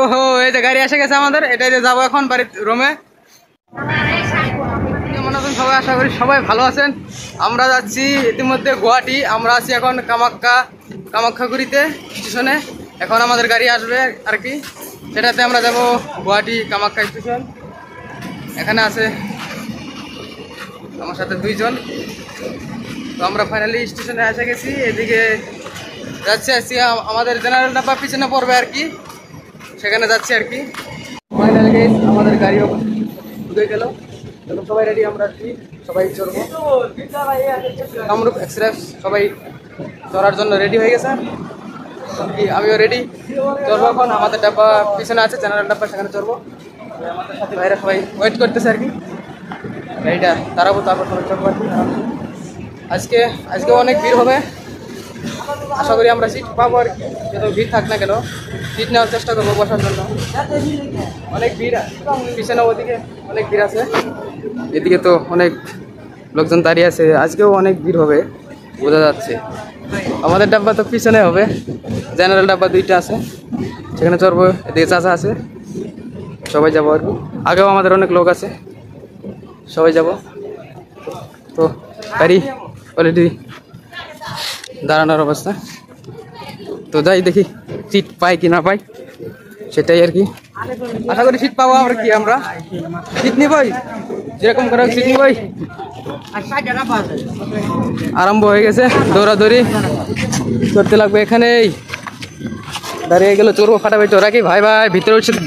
ওহো, এই যে গাড়ি এসে গেছে আমাদের, এটাই যে যাবো এখন বাড়ির রুমে। কেমন আছেন সবাই? আশা করি সবাই ভালো আছেন। আমরা যাচ্ছি ইতিমধ্যে গুয়াহাটি। আমরা আছি এখন কামাখ্যাগুড়িতে স্টেশনে। এখন আমাদের গাড়ি আসবে আর কি, সেটাতে আমরা যাব গুয়াহাটি কামাখ্যা স্টেশন। এখানে আছে আমার সাথে দুইজন। তো আমরা ফাইনালি স্টেশনে এসে গেছি। এদিকে যাচ্ছি আজকে আমাদের জেনারেল ডাব্বা পিছনে পড়বে আর কি, সেখানে যাচ্ছি আর কি। ফাইনাল গেট, আমাদের গাড়িও ঢুকে গেল। সবাই রেডি, আমরা সবাই চড়বো কামরূপ এক্সপ্রেস। সবাই চড়ার জন্য রেডি হয়ে গেছে, আমিও রেডি। চড়বো এখন, আমাদের ডাব্বা পিছনে আছে, জেনারেল ডাব্বা, সেখানে চড়বো। আমাদের সাথে ভাইরা সবাই ওয়েট করতেছে আর কি, গাড়িটা দাঁড়াবো, তারপর সবাই চড়বো আর কি। আজকে অনেক ভিড় হবে, আশা করি আমরা সিট পাবো আর কি। যত ভিড় থাক না কেন, সিট নেওয়ার চেষ্টা করবো বসার জন্য। অনেক ভিড় পিছনে, ওদিকে অনেক ভিড় আছে, এদিকে তো অনেক লোকজন দাঁড়িয়ে আছে। আজকেও অনেক ভিড় হবে বোঝা যাচ্ছে। আমাদের ডাব্বা তো পিছনে হবে, জেনারেল ডাব্বা দুইটা আছে, সেখানে চড়বো। এদিকে চাচা আছে, সবাই যাবো আর কি। আগেও আমাদের অনেক লোক আছে, সবাই যাব। তো গাড়ি অলরেডি দাঁড়ানোর অবস্থা। তো যাই দেখি সিট পাই কি না পাই, সেটাই আর কি। আশা করি সিট পাবো। আমরা সিট নিবই, যেরকম করে সিট নিবই। আরম্ভ হয়ে গেছে, দৌড়াদৌড়ি করতে লাগবে। এখানেই দাঁড়িয়ে গেল, চড়বো ফাটাফাটি। ওরা কি ভাই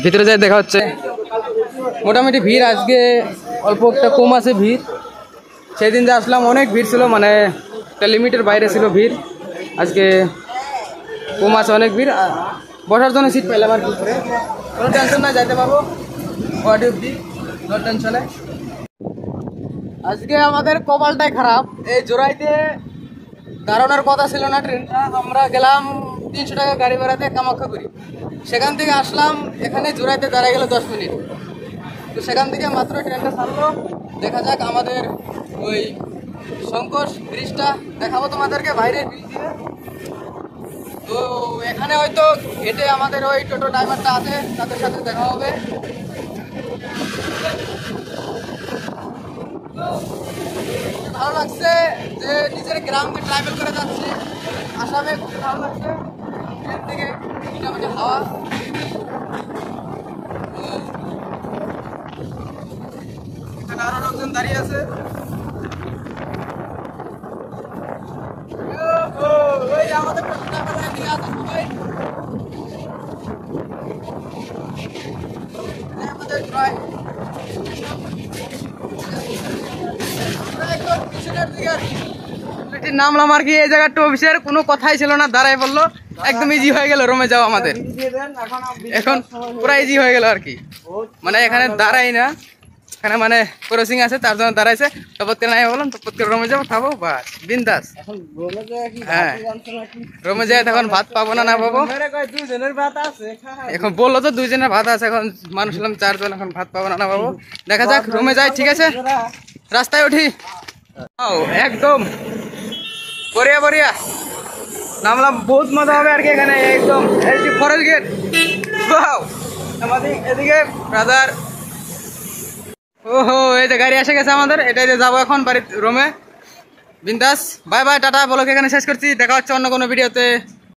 ভিতরে যাই দেখা হচ্ছে। মোটামুটি ভিড় আজকে অল্প একটা কম আছে ভিড়। সেদিন যে আসলাম অনেক ভিড় ছিল, মানে একটা লিমিটের বাইরে ছিল ভিড়। আজকে কম আছে, অনেক ভিড়। বসার জন্য সিট পেলাম আর কি করে, কোনো টেনশন নাই, যাইতে পারবো গুয়াহাটি অব্দি, নো টেনশনে। আজকে আমাদের কপালটাই খারাপ, এই জোড়াইতে দাঁড়ানোর কথা ছিল না ট্রেনটা। আমরা গেলাম 300 টাকা গাড়ি ভাড়াতে কামাখ্যাগুড়ি, সেখান থেকে আসলাম এখানে জোড়াইতে দাঁড়ায় গেল 10 মিনিট। তো সেখান থেকে মাত্র ট্রেনটা ছাড়লো। দেখা যাক আমাদের ওই সংকোচ ব্রিজটা দেখাবো তোমাদেরকে বাইরের ব্রিজ দিয়ে। তো এখানে হয়তো হেঁটে আমাদের ওই টোটো ড্রাইভারটা আছে, তাদের সাথে দেখা হবে। ভালো লাগছে যে নিজের গ্রামকে ট্রাভেল করে যাচ্ছি। আসামে খুব ভালো লাগছে, ট্রেন থেকে মোটামুটি হাওয়া। এখানে আরো লোকজন দাঁড়িয়ে আছে। আমাদের নামলাম আর কি। এই জায়গাটা অফিসের কোনো কথাই ছিল না, দাঁড়াই বললো, একদম ইজি হয়ে গেল রুমে যাওয়া আমাদের। এখন পুরো ইজি হয়ে গেল আর কি, মানে এখানে দাঁড়াই না, এখানে মানে ক্রসিং আছে, তার জন্য দাঁড়াইছে। তপত করে নাই বললাম, তপত করে রুমে যাবো, খাবো, বাস বিন্দাস। হ্যাঁ, রুমে যাই তখন ভাত পাবো না পাবো। এখন বললো তো 2 জনের ভাত আছে, এখন মানুষ হলাম 4 জন, এখন ভাত পাবো না পাবো, দেখা যাক। রুমে যাই, ঠিক আছে, রাস্তায় উঠি। একদম বড়িয়া বড়িয়া নামলাম, বহুত মজা হবে আর কি এখানে। একদম ফরেস্ট গেট, আমাদের এদিকে ব্রাদার। ওহো, এই যে গাড়ি এসে গেছে আমাদের, এটাই যে যাবো এখন বাড়ির রুমে, বিন্দাস। বাই বাই, টাটা, ব্লগ এখানে শেষ করছি। দেখা হচ্ছে অন্য কোনো ভিডিওতে।